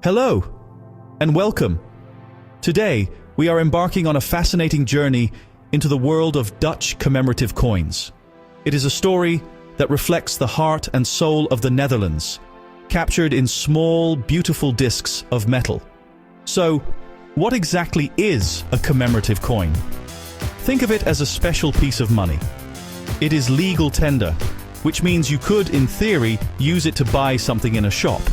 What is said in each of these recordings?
Hello, and welcome. Today, we are embarking on a fascinating journey into the world of Dutch commemorative coins. It is a story that reflects the heart and soul of the Netherlands, captured in small, beautiful discs of metal. So, what exactly is a commemorative coin? Think of it as a special piece of money. It is legal tender, which means you could, in theory, use it to buy something in a shop.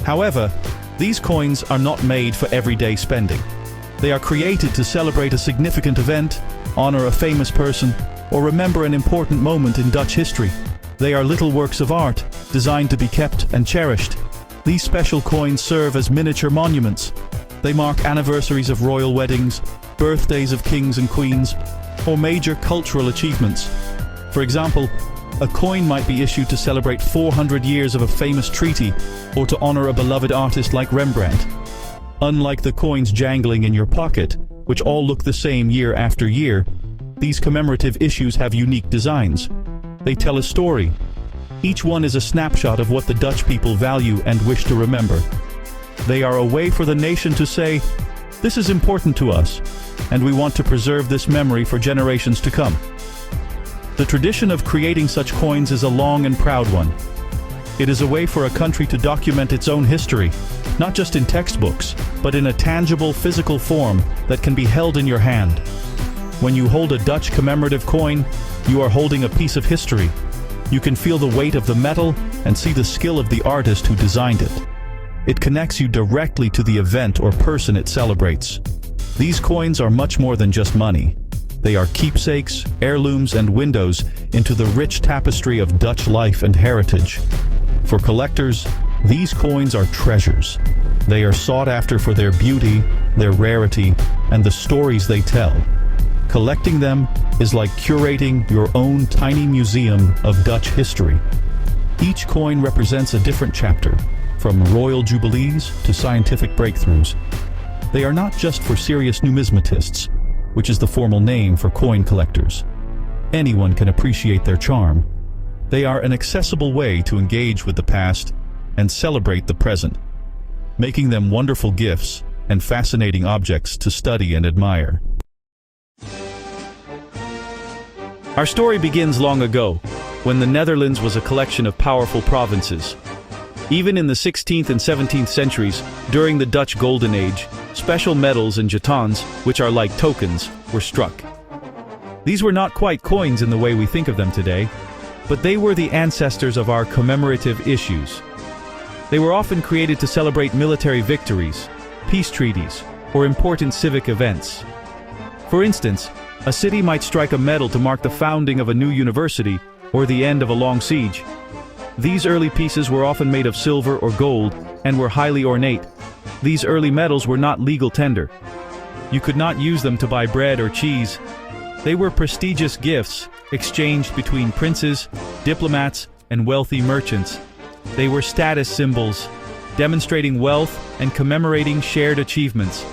However, these coins are not made for everyday spending. They are created to celebrate a significant event, honor a famous person, or remember an important moment in Dutch history. They are little works of art, designed to be kept and cherished. These special coins serve as miniature monuments. They mark anniversaries of royal weddings, birthdays of kings and queens, or major cultural achievements. For example, a coin might be issued to celebrate 400 years of a famous treaty, or to honor a beloved artist like Rembrandt. Unlike the coins jangling in your pocket, which all look the same year after year, these commemorative issues have unique designs. They tell a story. Each one is a snapshot of what the Dutch people value and wish to remember. They are a way for the nation to say, "This is important to us, and we want to preserve this memory for generations to come." The tradition of creating such coins is a long and proud one. It is a way for a country to document its own history, not just in textbooks, but in a tangible, physical form that can be held in your hand. When you hold a Dutch commemorative coin, you are holding a piece of history. You can feel the weight of the metal and see the skill of the artist who designed it. It connects you directly to the event or person it celebrates. These coins are much more than just money. They are keepsakes, heirlooms, and windows into the rich tapestry of Dutch life and heritage. For collectors, these coins are treasures. They are sought after for their beauty, their rarity, and the stories they tell. Collecting them is like curating your own tiny museum of Dutch history. Each coin represents a different chapter, from royal jubilees to scientific breakthroughs. They are not just for serious numismatists, which is the formal name for coin collectors. Anyone can appreciate their charm. They are an accessible way to engage with the past and celebrate the present, making them wonderful gifts and fascinating objects to study and admire. Our story begins long ago, when the Netherlands was a collection of powerful provinces. Even in the 16th and 17th centuries, during the Dutch Golden Age, special medals and jetons, which are like tokens, were struck. These were not quite coins in the way we think of them today, but they were the ancestors of our commemorative issues. They were often created to celebrate military victories, peace treaties, or important civic events. For instance, a city might strike a medal to mark the founding of a new university or the end of a long siege. These early pieces were often made of silver or gold and were highly ornate. These early medals were not legal tender. You could not use them to buy bread or cheese. They were prestigious gifts exchanged between princes, diplomats, and wealthy merchants. They were status symbols, demonstrating wealth and commemorating shared achievements.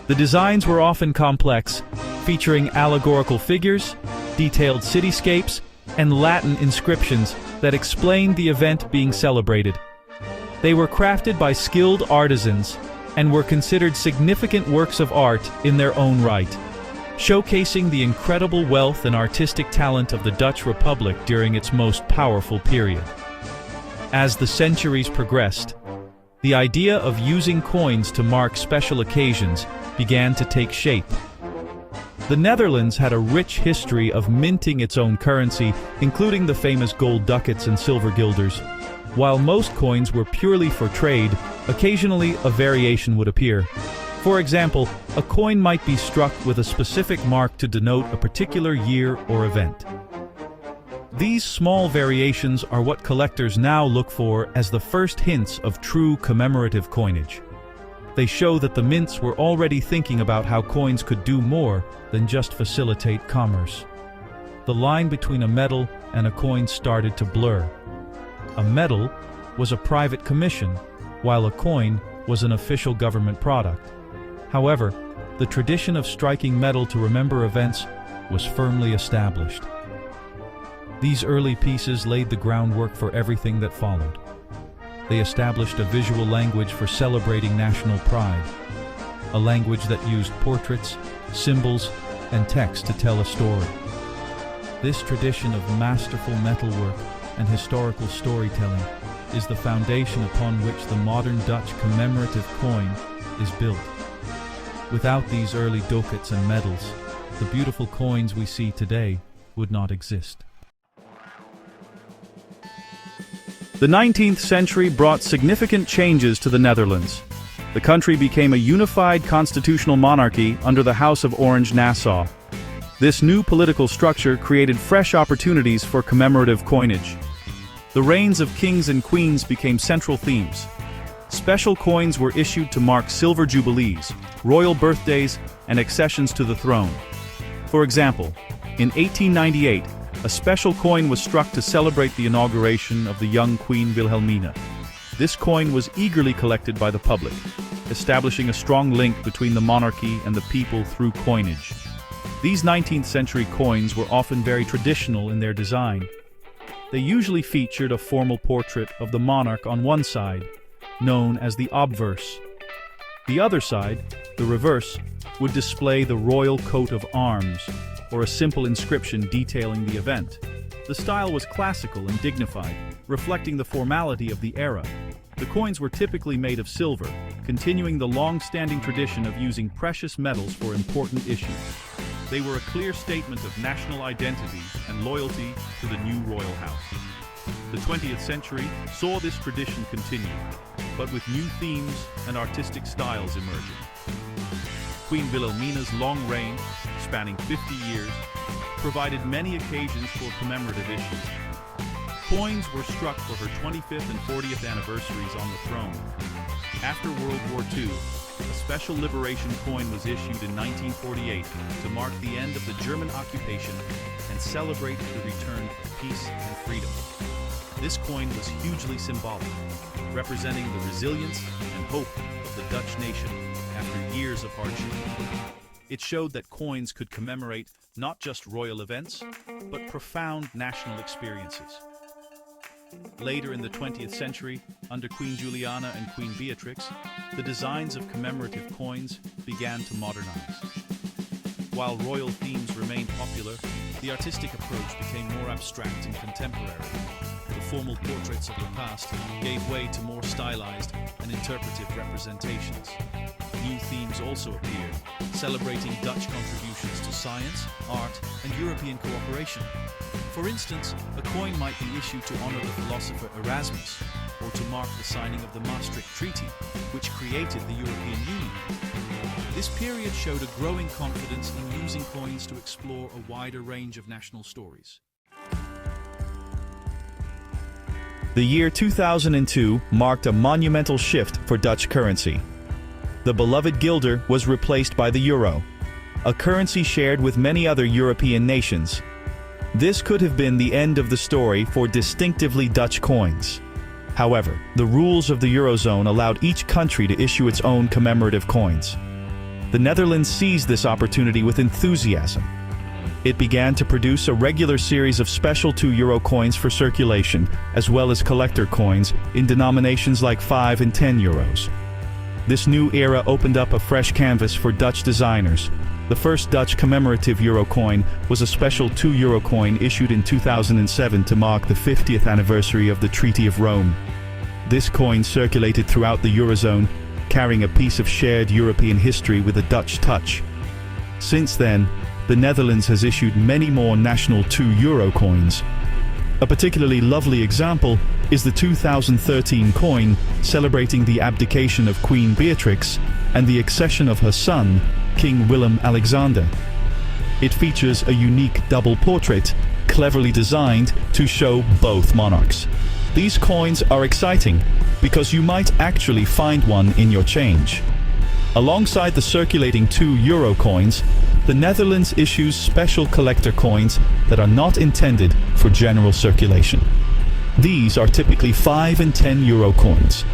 The designs were often complex, featuring allegorical figures, detailed cityscapes, and Latin inscriptions that explained the event being celebrated. They were crafted by skilled artisans and were considered significant works of art in their own right, showcasing the incredible wealth and artistic talent of the Dutch Republic during its most powerful period. As the centuries progressed, the idea of using coins to mark special occasions began to take shape. The Netherlands had a rich history of minting its own currency, including the famous gold ducats and silver guilders. While most coins were purely for trade, occasionally a variation would appear. For example, a coin might be struck with a specific mark to denote a particular year or event. These small variations are what collectors now look for as the first hints of true commemorative coinage. They show that the mints were already thinking about how coins could do more than just facilitate commerce. The line between a medal and a coin started to blur. A medal was a private commission, while a coin was an official government product. However, the tradition of striking metal to remember events was firmly established. These early pieces laid the groundwork for everything that followed. they established a visual language for celebrating national pride, a language that used portraits, symbols, and text to tell a story. This tradition of masterful metalwork and historical storytelling is the foundation upon which the modern Dutch commemorative coin is built. Without these early ducats and medals, the beautiful coins we see today would not exist. The 19th century brought significant changes to the Netherlands. The country became a unified constitutional monarchy under the House of Orange-Nassau. This new political structure created fresh opportunities for commemorative coinage. The reigns of kings and queens became central themes. Special coins were issued to mark silver jubilees, royal birthdays, and accessions to the throne. For example, in 1898, a special coin was struck to celebrate the inauguration of the young Queen Wilhelmina. This coin was eagerly collected by the public, establishing a strong link between the monarchy and the people through coinage. These 19th century coins were often very traditional in their design. They usually featured a formal portrait of the monarch on one side, known as the obverse. The other side, the reverse, would display the royal coat of arms, or a simple inscription detailing the event. The style was classical and dignified, reflecting the formality of the era. The coins were typically made of silver, continuing the long-standing tradition of using precious metals for important issues. They were a clear statement of national identity and loyalty to the new royal house. The 20th century saw this tradition continue, but with new themes and artistic styles emerging. Queen Wilhelmina's long reign, spanning 50 years, provided many occasions for commemorative issues. Coins were struck for her 25th and 40th anniversaries on the throne. After World War II, a special liberation coin was issued in 1948 to mark the end of the German occupation and celebrate the return of peace and freedom. This coin was hugely symbolic, representing the resilience and hope of the Dutch nation after years of hardship. It showed that coins could commemorate not just royal events, but profound national experiences. Later in the 20th century, under Queen Juliana and Queen Beatrix, the designs of commemorative coins began to modernize. While royal themes remained popular, the artistic approach became more abstract and contemporary. The formal portraits of the past gave way to more stylized and interpretive representations. New themes also appeared, celebrating Dutch contributions to science, art, and European cooperation. For instance, a coin might be issued to honor the philosopher Erasmus, or to mark the signing of the Maastricht Treaty, which created the European Union. This period showed a growing confidence in using coins to explore a wider range of national stories. The year 2002 marked a monumental shift for Dutch currency. The beloved guilder was replaced by the euro, a currency shared with many other European nations. This could have been the end of the story for distinctively Dutch coins. However, the rules of the Eurozone allowed each country to issue its own commemorative coins. The Netherlands seized this opportunity with enthusiasm. It began to produce a regular series of special €2 coins for circulation, as well as collector coins in denominations like 5 and 10 euros. This new era opened up a fresh canvas for Dutch designers. The first Dutch commemorative euro coin was a special €2 coin issued in 2007 to mark the 50th anniversary of the Treaty of Rome. This coin circulated throughout the Eurozone, carrying a piece of shared European history with a Dutch touch. Since then, the Netherlands has issued many more national €2 coins. A particularly lovely example is the 2013 coin celebrating the abdication of Queen Beatrix and the accession of her son, King Willem-Alexander. It features a unique double portrait, cleverly designed to show both monarchs. These coins are exciting because you might actually find one in your change. Alongside the circulating €2 coins, the Netherlands issues special collector coins that are not intended for general circulation. These are typically 5 and 10 euro coins.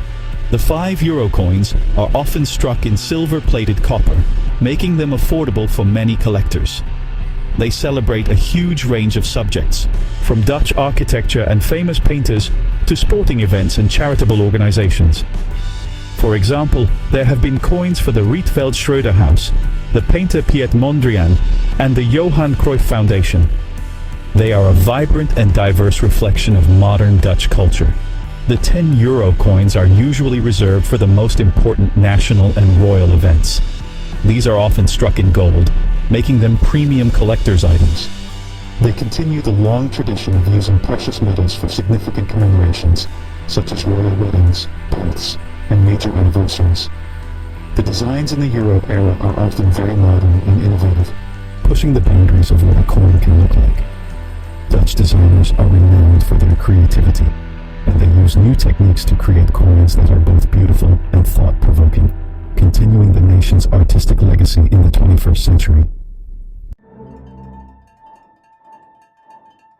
The €5 coins are often struck in silver-plated copper, making them affordable for many collectors. They celebrate a huge range of subjects, from Dutch architecture and famous painters to sporting events and charitable organizations. For example, there have been coins for the Rietveld Schröder House, the painter Piet Mondrian, and the Johan Cruyff Foundation. They are a vibrant and diverse reflection of modern Dutch culture. The 10 euro coins are usually reserved for the most important national and royal events. These are often struck in gold, making them premium collector's items. They continue the long tradition of using precious metals for significant commemorations, such as royal weddings, births, and major anniversaries. The designs in the euro era are often very modern and innovative, pushing the boundaries of what a coin can look like. Dutch designers are renowned for their creativity, and they use new techniques to create coins that are both beautiful and thought-provoking, continuing the nation's artistic legacy in the 21st century.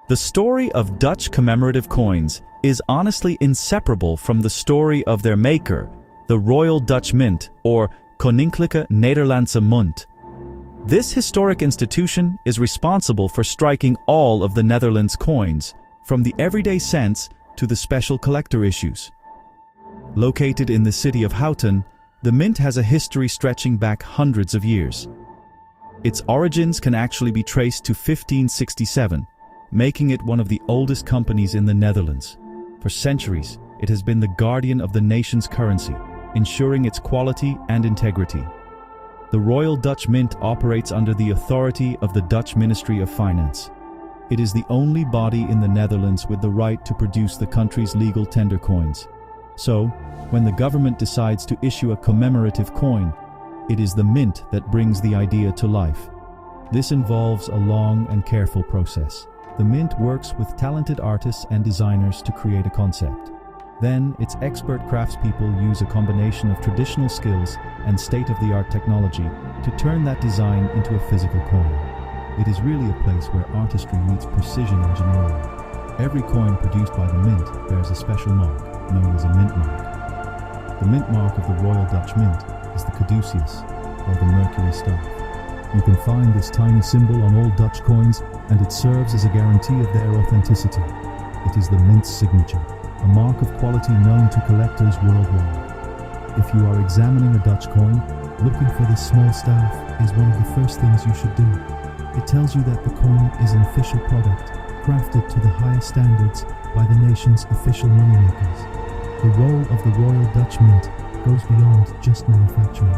The story of Dutch commemorative coins is honestly inseparable from the story of their maker, the Royal Dutch Mint, or Koninklijke Nederlandse Munt. This historic institution is responsible for striking all of the Netherlands' coins, from the everyday cents to the special collector issues. Located in the city of Houten, the mint has a history stretching back hundreds of years. Its origins can actually be traced to 1567, making it one of the oldest companies in the Netherlands. For centuries, it has been the guardian of the nation's currency, ensuring its quality and integrity. The Royal Dutch Mint operates under the authority of the Dutch Ministry of Finance. It is the only body in the Netherlands with the right to produce the country's legal tender coins. So, when the government decides to issue a commemorative coin, it is the mint that brings the idea to life. This involves a long and careful process. The mint works with talented artists and designers to create a concept. Then, its expert craftspeople use a combination of traditional skills and state-of-the-art technology to turn that design into a physical coin. It is really a place where artistry meets precision engineering. Every coin produced by the mint bears a special mark, known as a mint mark. The mint mark of the Royal Dutch Mint is the caduceus, or the Mercury staff. You can find this tiny symbol on all Dutch coins, and it serves as a guarantee of their authenticity. It is the mint's signature, a mark of quality known to collectors worldwide. If you are examining a Dutch coin, looking for this small staff is one of the first things you should do. It tells you that the coin is an official product, crafted to the highest standards by the nation's official moneymakers. The role of the Royal Dutch Mint goes beyond just manufacturing.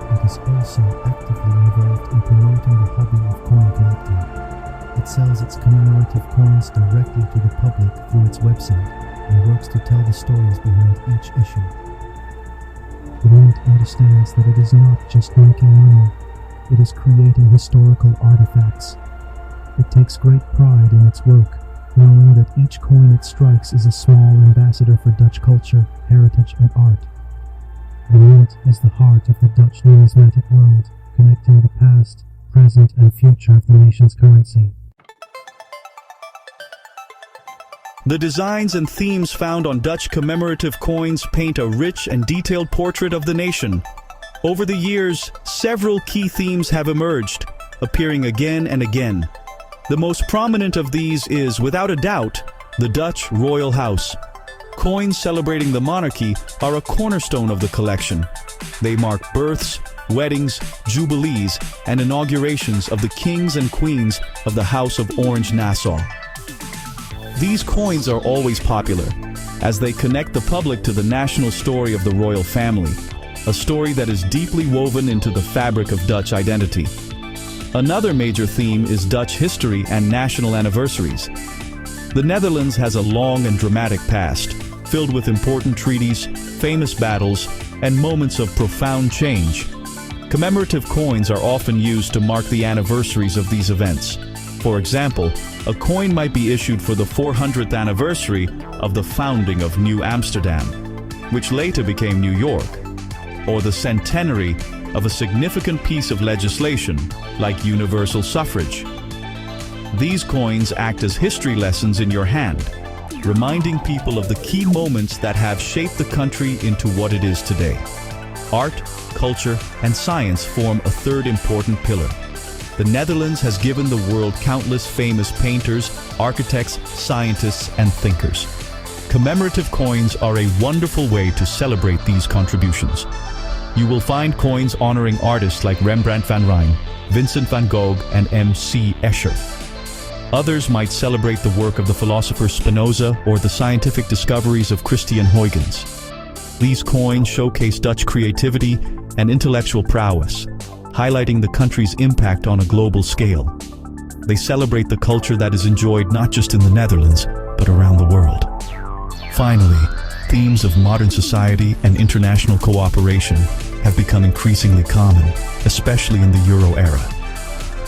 It is also actively involved in promoting the hobby of coin collecting. It sells its commemorative coins directly to the public through its website and works to tell the stories behind each issue. The Mint understands that it is not just making money, it is creating historical artifacts. It takes great pride in its work, knowing that each coin it strikes is a small ambassador for Dutch culture, heritage, and art. The Mint is the heart of the Dutch numismatic world, connecting the past, present, and future of the nation's currency. The designs and themes found on Dutch commemorative coins paint a rich and detailed portrait of the nation. Over the years, several key themes have emerged, appearing again and again. The most prominent of these is, without a doubt, the Dutch royal house. Coins celebrating the monarchy are a cornerstone of the collection. They mark births, weddings, jubilees, and inaugurations of the kings and queens of the House of Orange-Nassau. These coins are always popular, as they connect the public to the national story of the royal family, a story that is deeply woven into the fabric of Dutch identity. Another major theme is Dutch history and national anniversaries. The Netherlands has a long and dramatic past, filled with important treaties, famous battles, and moments of profound change. Commemorative coins are often used to mark the anniversaries of these events. For example, a coin might be issued for the 400th anniversary of the founding of New Amsterdam, which later became New York, or the centenary of a significant piece of legislation, like universal suffrage. These coins act as history lessons in your hand, reminding people of the key moments that have shaped the country into what it is today. Art, culture, and science form a third important pillar. the Netherlands has given the world countless famous painters, architects, scientists, and thinkers. Commemorative coins are a wonderful way to celebrate these contributions. You will find coins honoring artists like Rembrandt van Rijn, Vincent van Gogh, and M.C. Escher. Others might celebrate the work of the philosopher Spinoza or the scientific discoveries of Christian Huygens. These coins showcase Dutch creativity and intellectual prowess, highlighting the country's impact on a global scale. They celebrate the culture that is enjoyed not just in the Netherlands, but around the world. Finally, themes of modern society and international cooperation have become increasingly common, especially in the Euro era.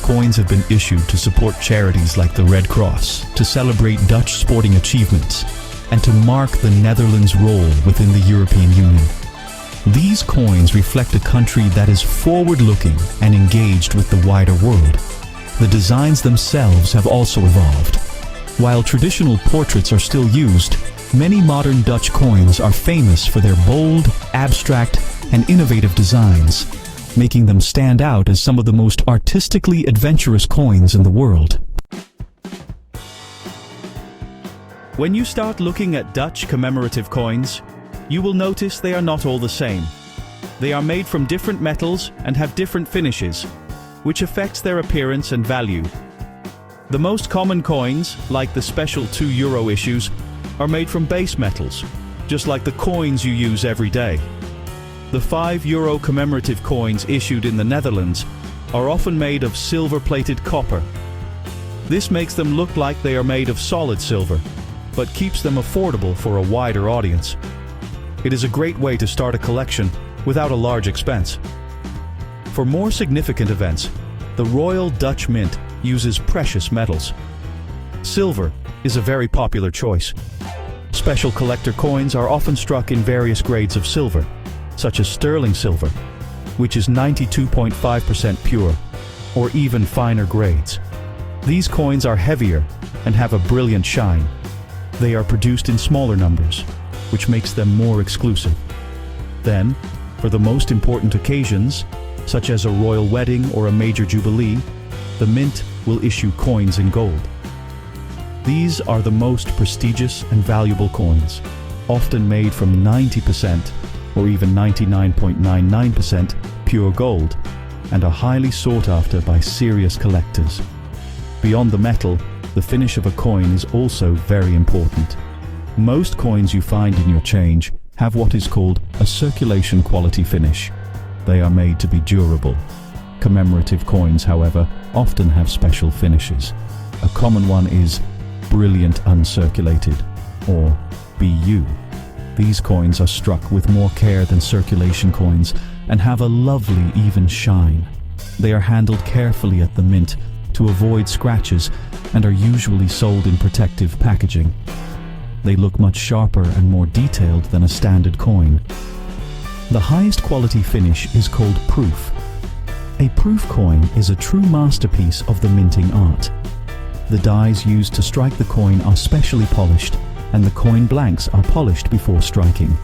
Coins have been issued to support charities like the Red Cross, to celebrate Dutch sporting achievements, and to mark the Netherlands' role within the European Union. These coins reflect a country that is forward-looking and engaged with the wider world. The designs themselves have also evolved. While traditional portraits are still used, many modern Dutch coins are famous for their bold, abstract, and innovative designs, making them stand out as some of the most artistically adventurous coins in the world. When you start looking at Dutch commemorative coins, you will notice they are not all the same. They are made from different metals and have different finishes, which affects their appearance and value. The most common coins, like the special €2 issues, are made from base metals, just like the coins you use every day. The €5 commemorative coins issued in the Netherlands are often made of silver-plated copper. This makes them look like they are made of solid silver, but keeps them affordable for a wider audience. It is a great way to start a collection without a large expense. For more significant events, the Royal Dutch Mint uses precious metals. Silver is a very popular choice. Special collector coins are often struck in various grades of silver, such as sterling silver, which is 92.5% pure, or even finer grades. These coins are heavier and have a brilliant shine. They are produced in smaller numbers, which makes them more exclusive. Then, for the most important occasions, such as a royal wedding or a major jubilee, the Mint will issue coins in gold. These are the most prestigious and valuable coins, often made from 90% or even 99.99% pure gold, and are highly sought after by serious collectors. Beyond the metal, the finish of a coin is also very important. Most coins you find in your change have what is called a circulation quality finish. They are made to be durable. Commemorative coins, however, often have special finishes. A common one is brilliant uncirculated, or BU. These coins are struck with more care than circulation coins and have a lovely even shine. They are handled carefully at the Mint to avoid scratches and are usually sold in protective packaging. They look much sharper and more detailed than a standard coin. The highest quality finish is called proof. A proof coin is a true masterpiece of the minting art. The dies used to strike the coin are specially polished, and the coin blanks are polished before striking.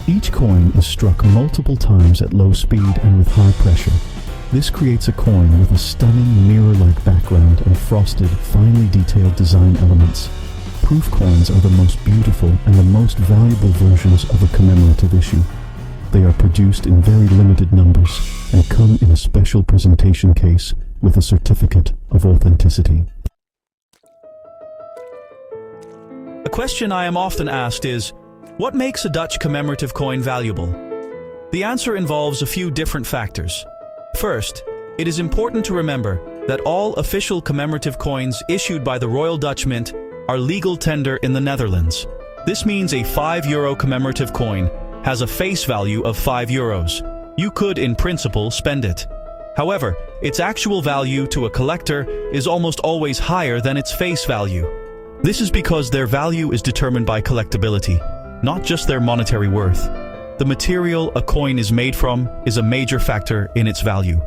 Each coin is struck multiple times at low speed and with high pressure. This creates a coin with a stunning mirror-like background and frosted, finely detailed design elements. Proof coins are the most beautiful and the most valuable versions of a commemorative issue. They are produced in very limited numbers and come in a special presentation case with a certificate of authenticity. A question I am often asked is, what makes a Dutch commemorative coin valuable? The answer involves a few different factors. First, it is important to remember that all official commemorative coins issued by the Royal Dutch Mint are legal tender in the Netherlands. This means a €5 commemorative coin has a face value of €5. You could, in principle, spend it. However, its actual value to a collector is almost always higher than its face value. This is because their value is determined by collectability, not just their monetary worth. The material a coin is made from is a major factor in its value.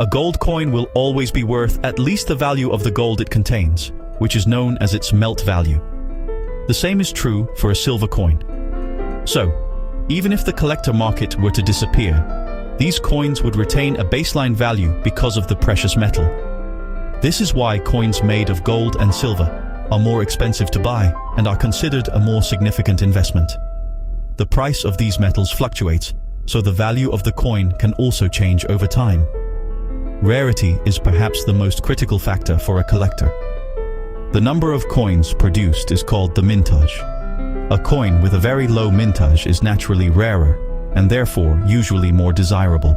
A gold coin will always be worth at least the value of the gold it contains, which is known as its melt value. The same is true for a silver coin. So, even if the collector market were to disappear, these coins would retain a baseline value because of the precious metal. This is why coins made of gold and silver are more expensive to buy and are considered a more significant investment. The price of these metals fluctuates, so the value of the coin can also change over time. Rarity is perhaps the most critical factor for a collector. The number of coins produced is called the mintage. A coin with a very low mintage is naturally rarer and therefore usually more desirable.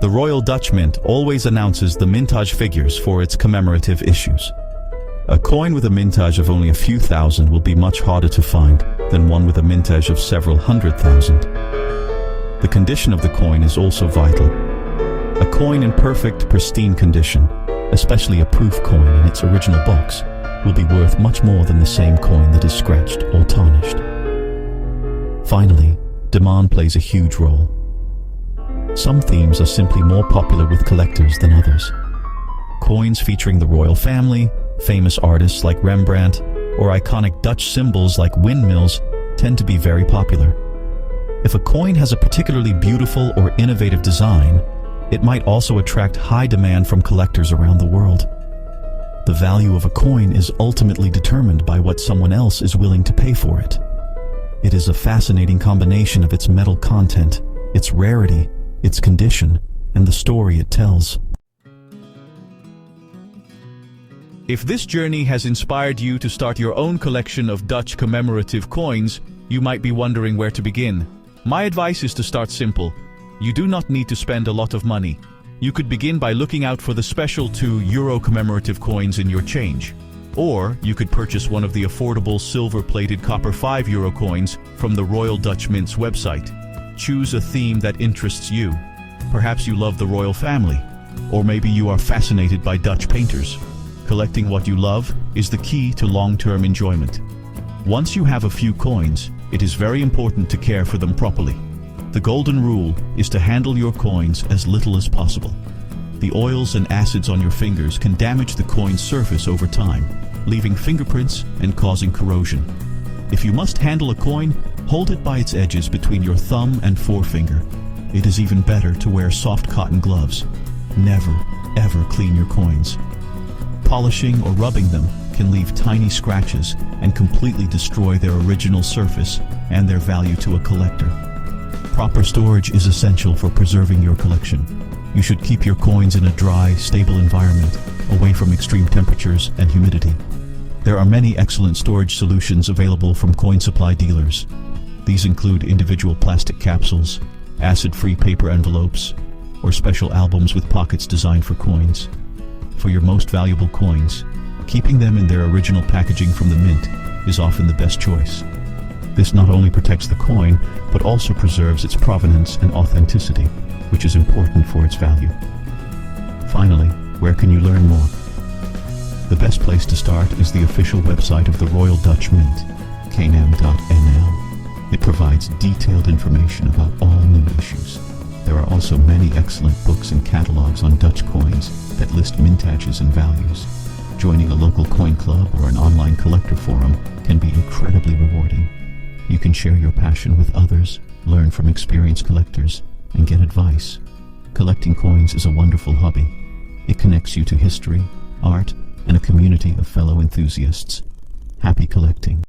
The Royal Dutch Mint always announces the mintage figures for its commemorative issues. A coin with a mintage of only a few thousand will be much harder to find than one with a mintage of several 100,000. The condition of the coin is also vital. A coin in perfect, pristine condition, especially a proof coin in its original box, will be worth much more than the same coin that is scratched or tarnished. Finally, demand plays a huge role. Some themes are simply more popular with collectors than others. Coins featuring the royal family, famous artists like Rembrandt, or iconic Dutch symbols like windmills tend to be very popular. If a coin has a particularly beautiful or innovative design, it might also attract high demand from collectors around the world. The value of a coin is ultimately determined by what someone else is willing to pay for it. It is a fascinating combination of its metal content, its rarity, its condition, and the story it tells. If this journey has inspired you to start your own collection of Dutch commemorative coins, you might be wondering where to begin. My advice is to start simple. You do not need to spend a lot of money. You could begin by looking out for the special €2 commemorative coins in your change. Or you could purchase one of the affordable silver-plated copper €5 coins from the Royal Dutch Mint's website. Choose a theme that interests you. Perhaps you love the royal family, or maybe you are fascinated by Dutch painters. Collecting what you love is the key to long-term enjoyment. Once you have a few coins, it is very important to care for them properly. The golden rule is to handle your coins as little as possible. The oils and acids on your fingers can damage the coin's surface over time, leaving fingerprints and causing corrosion. If you must handle a coin, hold it by its edges between your thumb and forefinger. It is even better to wear soft cotton gloves. Never, ever clean your coins. Polishing or rubbing them can leave tiny scratches and completely destroy their original surface and their value to a collector. Proper storage is essential for preserving your collection. You should keep your coins in a dry, stable environment, away from extreme temperatures and humidity. There are many excellent storage solutions available from coin supply dealers. These include individual plastic capsules, acid-free paper envelopes, or special albums with pockets designed for coins. For your most valuable coins, keeping them in their original packaging from the mint is often the best choice. This not only protects the coin, but also preserves its provenance and authenticity, which is important for its value. Finally, where can you learn more? The best place to start is the official website of the Royal Dutch Mint, knem.nl. It provides detailed information about all new issues. There are also many excellent books and catalogs on Dutch coins that list mintages and values. Joining a local coin club or an online collector forum can be incredibly rewarding. You can share your passion with others, learn from experienced collectors, and get advice. Collecting coins is a wonderful hobby. It connects you to history, art, and a community of fellow enthusiasts. Happy collecting.